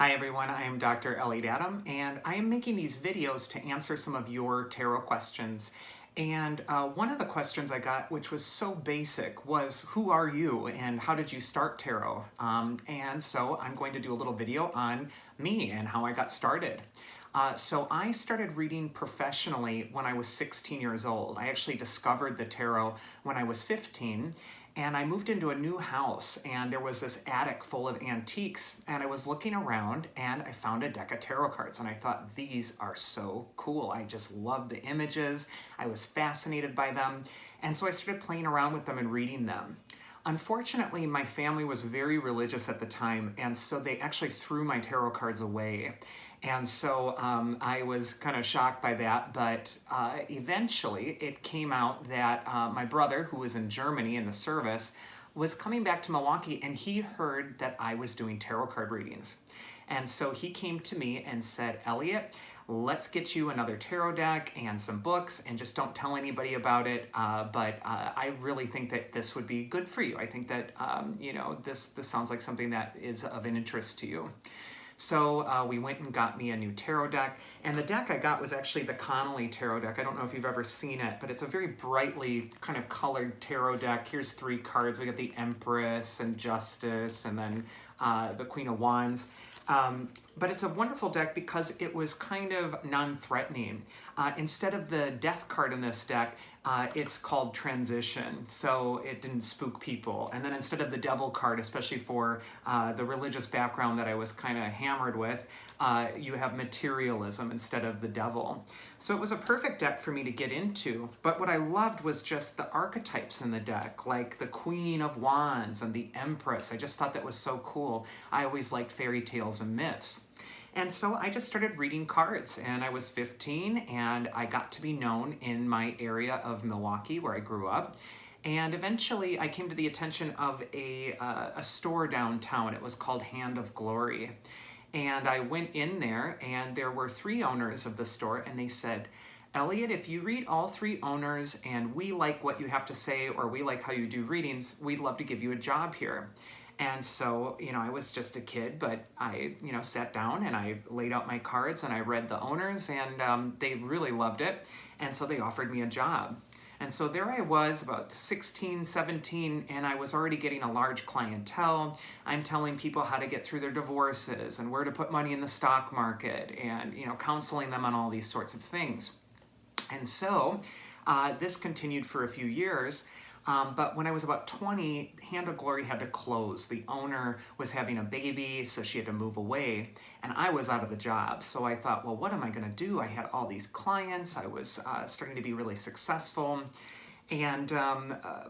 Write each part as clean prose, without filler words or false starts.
Hi everyone, I am Dr. Elliot Oracle, and I am making these videos to answer some of your tarot questions. And one of the questions I got, which was so basic, was who are you and how did you start tarot? And so I'm going to do a little video on me and how I got started. So I started reading professionally when I was 16 years old. I actually discovered the tarot when I was 15, and I moved into a new house and there was this attic full of antiques, and I was looking around and I found a deck of tarot cards and I thought, these are so cool. I just love the images. I was fascinated by them. And so I started playing around with them and reading them. Unfortunately, my family was very religious at the time, and so they actually threw my tarot cards away. And so I was kind of shocked by that, but eventually it came out that my brother, who was in Germany in the service, was coming back to Milwaukee, and he heard that I was doing tarot card readings. And so he came to me and said, Elliot, let's get you another tarot deck and some books, and just don't tell anybody about it. But I really think that this would be good for you. I think that, this sounds like something that is of an interest to you. So we went and got me a new tarot deck, and the deck I got was actually the Connolly tarot deck. I don't know if you've ever seen it, but it's a very brightly kind of colored tarot deck. Here's 3 cards. We got the Empress and Justice, and then the Queen of Wands. But it's a wonderful deck because it was kind of non-threatening. Instead of the death card in this deck, it's called transition, so it didn't spook people. And then instead of the devil card, especially for the religious background that I was kind of hammered with, you have materialism instead of the devil. So it was a perfect deck for me to get into, but what I loved was just the archetypes in the deck, like the Queen of Wands and the Empress. I just thought that was so cool. I always liked fairy tales and myths. And so I just started reading cards, and I was 15, and I got to be known in my area of Milwaukee where I grew up. And eventually I came to the attention of a store downtown. It was called Hand of Glory. And I went in there, and there were 3 owners of the store, and they said, Elliot, if you read all 3 owners and we like what you have to say, or we like how you do readings, we'd love to give you a job here. And so, I was just a kid, but I, sat down and I laid out my cards and I read the owners, and they really loved it. And so they offered me a job. And so there I was, about 16, 17, and I was already getting a large clientele. I'm telling people how to get through their divorces and where to put money in the stock market, and, counseling them on all these sorts of things. And so this continued for a few years. But when I was about 20, Hand of Glory had to close. The owner was having a baby, so she had to move away, and I was out of the job. So I thought, well, what am I going to do? I had all these clients. I was starting to be really successful. And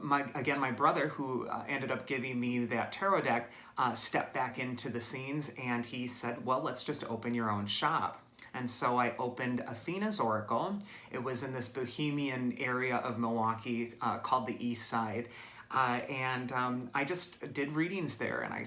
my brother, who ended up giving me that tarot deck, stepped back into the scenes, and he said, well, let's just open your own shop. And so I opened Athenas Oracle. It was in this bohemian area of Milwaukee called the East Side. I just did readings there, and I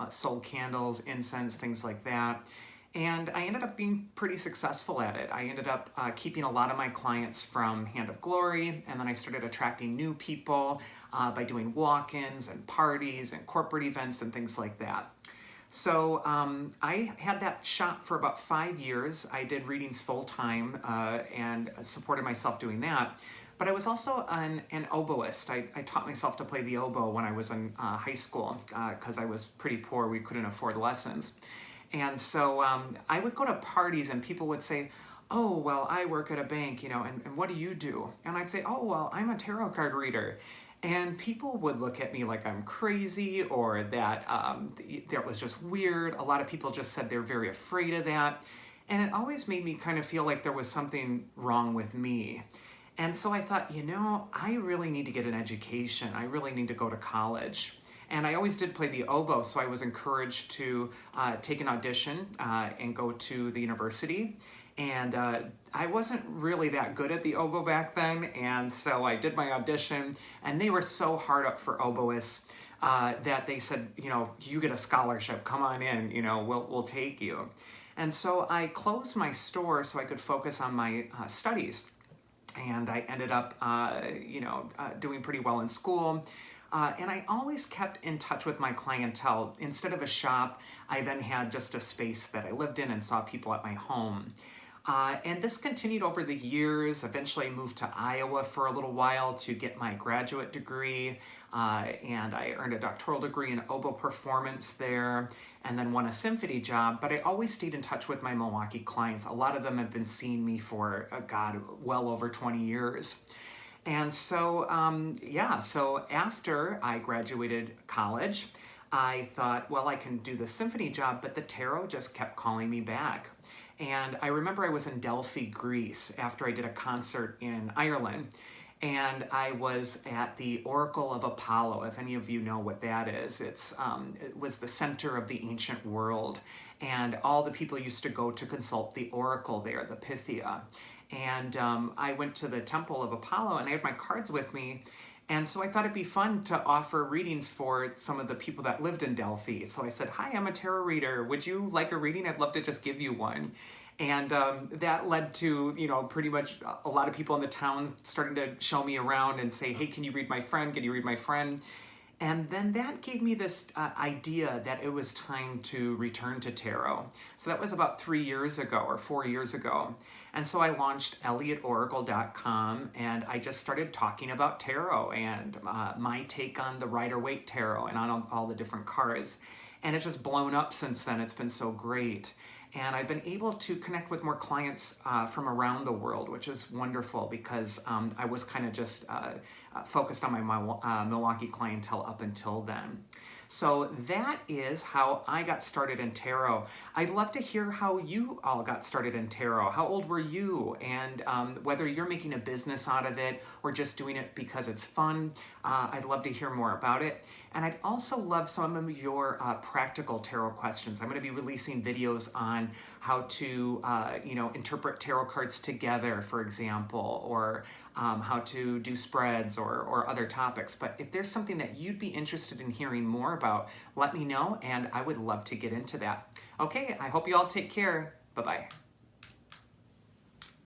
sold candles, incense, things like that. And I ended up being pretty successful at it. I ended up keeping a lot of my clients from Hand of Glory, and then I started attracting new people by doing walk-ins and parties and corporate events and things like that. So I had that shop for about 5 years. I did readings full-time and supported myself doing that. But I was also an oboist. I taught myself to play the oboe when I was in high school because I was pretty poor. We couldn't afford lessons. And so I would go to parties and people would say, oh, well, I work at a bank, and what do you do? And I'd say, oh, well, I'm a tarot card reader. And people would look at me like I'm crazy, or that that was just weird. A lot of people just said they're very afraid of that. And it always made me kind of feel like there was something wrong with me. And so I thought, I really need to get an education. I really need to go to college. And I always did play the oboe, so I was encouraged to take an audition and go to the university. And I wasn't really that good at the oboe back then, and so I did my audition, and they were so hard up for oboists that they said, you get a scholarship, come on in, we'll take you. And so I closed my store so I could focus on my studies. And I ended up, doing pretty well in school. And I always kept in touch with my clientele. Instead of a shop, I then had just a space that I lived in and saw people at my home. And this continued over the years. Eventually I moved to Iowa for a little while to get my graduate degree, and I earned a doctoral degree in oboe performance there, and then won a symphony job. But I always stayed in touch with my Milwaukee clients. A lot of them have been seeing me for, well over 20 years. And so, so after I graduated college, I thought, well, I can do the symphony job, but the tarot just kept calling me back. And I remember I was in Delphi, Greece, after I did a concert in Ireland, and I was at the Oracle of Apollo. If any of you know what that is, it was the center of the ancient world, and all the people used to go to consult the oracle there, the Pythia. And I went to the Temple of Apollo, and I had my cards with me. And so I thought it'd be fun to offer readings for some of the people that lived in Delphi. So I said, hi, I'm a tarot reader. Would you like a reading? I'd love to just give you one. And that led to, pretty much a lot of people in the town starting to show me around and say, hey, can you read my friend? Can you read my friend? And then that gave me this idea that it was time to return to tarot. So that was about 3 years ago or 4 years ago. And so I launched ElliotOracle.com, and I just started talking about tarot and my take on the Rider-Waite Tarot and on all the different cards. And it's just blown up since then. It's been so great. And I've been able to connect with more clients from around the world, which is wonderful because I was kind of just focused on my Milwaukee clientele up until then. So that is how I got started in tarot. I'd love to hear how you all got started in tarot. How old were you? And whether you're making a business out of it or just doing it because it's fun, I'd love to hear more about it. And I'd also love some of your practical tarot questions. I'm going to be releasing videos on how to, interpret tarot cards together, for example, or how to do spreads or other topics. But if there's something that you'd be interested in hearing more about, let me know, and I would love to get into that. Okay, I hope you all take care. Bye-bye.